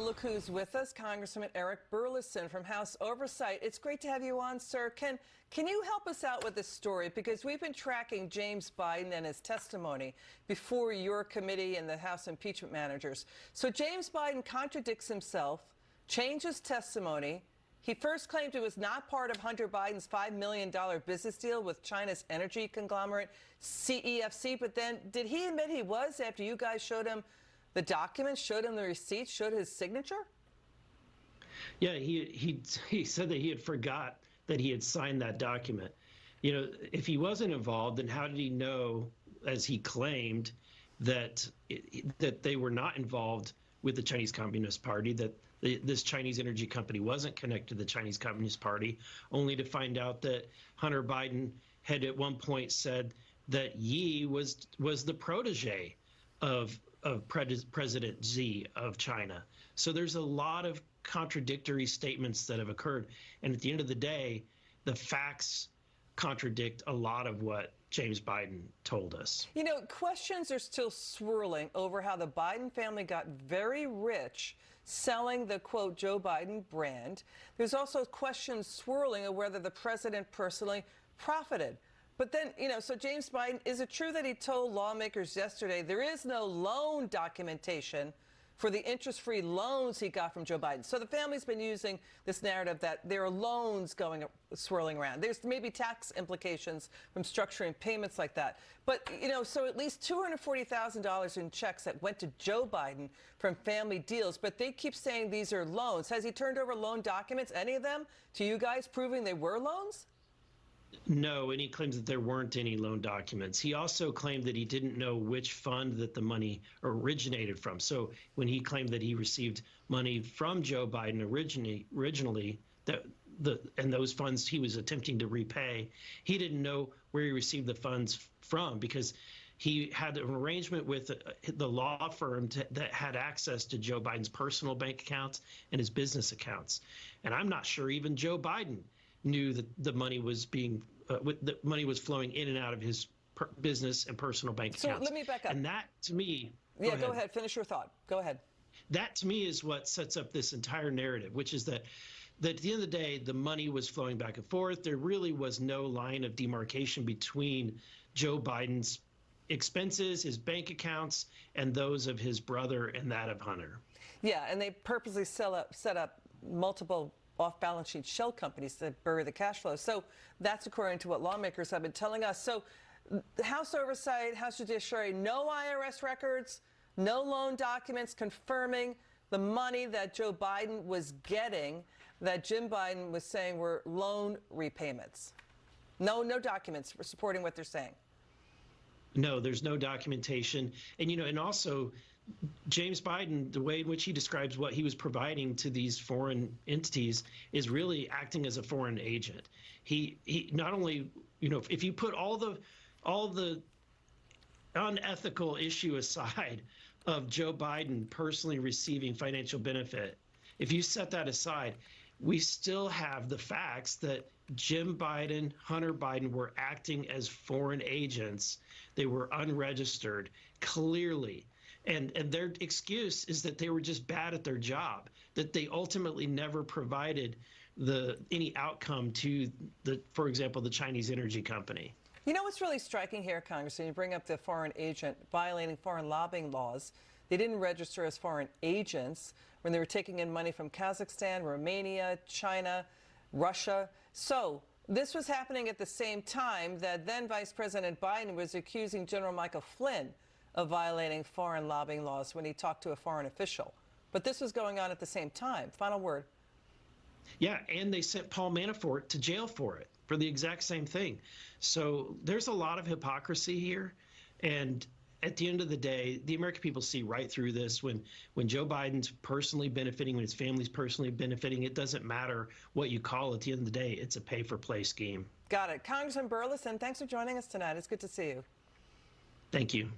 look who's with us, Congressman Eric Burlison from House Oversight. It's great to have you on, sir. Can you help us out with this story? Because we've been tracking James Biden and his testimony before your committee and the House impeachment managers. So James Biden contradicts himself, changes testimony. He first claimed it was not part of Hunter Biden's $5 million business deal with China's energy conglomerate CEFC. But then did he admit he was after you guys showed him the documents, showed him the receipts, showed his signature? Yeah, he said that he had forgot that he had signed that document. You know, if he wasn't involved, then how did he know, as he claimed, that they were not involved with the Chinese Communist Party, that this Chinese energy company wasn't connected to the Chinese Communist Party, only to find out that Hunter Biden had at one point said that Yi was the protege of President Xi of China. So there's a lot of contradictory statements that have occurred. And at the end of the day, the facts contradict a lot of what James Biden told us. You know, questions are still swirling over how the Biden family got very rich selling the, quote, Joe Biden brand. There's also questions swirling of whether the president personally profited. But then, you know, so James Biden, is it true that he told lawmakers yesterday there is no loan documentation for the interest-free loans he got from Joe Biden? So the family's been using this narrative that there are loans swirling around. There's maybe tax implications from structuring payments like that. But, you know, so at least $240,000 in checks that went to Joe Biden from family deals. But they keep saying these are loans. Has he turned over loan documents, any of them, to you guys proving they were loans? No, and he claims that there weren't any loan documents. He also claimed that he didn't know which fund that the money originated from. So when he claimed that he received money from Joe Biden originally, and those funds he was attempting to repay, he didn't know where he received the funds from, because he had an arrangement with the law firm that had access to Joe Biden's personal bank accounts and his business accounts. And I'm not sure even Joe Biden knew that the money was flowing in and out of his business and personal bank accounts. So let me back up. And that, to me, go ahead. Finish your thought. Go ahead. That, to me, is what sets up this entire narrative, which is that at the end of the day, the money was flowing back and forth. There really was no line of demarcation between Joe Biden's expenses, his bank accounts, and those of his brother and that of Hunter. Yeah, and they purposely set up multiple off-balance sheet shell companies that bury the cash flow. So that's according to what lawmakers have been telling us. So House Oversight, House Judiciary, no IRS records, no loan documents confirming the money that Joe Biden was getting, that Jim Biden was saying were loan repayments. No documents for supporting what they're saying. No, there's no documentation. And, you know, and also James Biden, the way in which he describes what he was providing to these foreign entities is really acting as a foreign agent. He not only, you know, if you put all the unethical issue aside of Joe Biden personally receiving financial benefit, if you set that aside, we still have the facts that Jim Biden, Hunter Biden were acting as foreign agents. They were unregistered, clearly. And their excuse is that they were just bad at their job, that they ultimately never provided any outcome to, for example, the Chinese energy company. You know what's really striking here, Congressman? You bring up the foreign agent violating foreign lobbying laws. They didn't register as foreign agents when they were taking in money from Kazakhstan, Romania, China, Russia. So this was happening at the same time that then Vice President Biden was accusing General Michael Flynn of violating foreign lobbying laws when he talked to a foreign official. But this was going on at the same time. Final word. Yeah, and they sent Paul Manafort to jail for it, for the exact same thing. So there's a lot of hypocrisy here. And at the end of the day, the American people see right through this. When Joe Biden's personally benefiting, when his family's personally benefiting, it doesn't matter what you call it. At the end of the day, it's a pay-for-play scheme. Got it. Congressman Burlison, thanks for joining us tonight. It's good to see you. Thank you.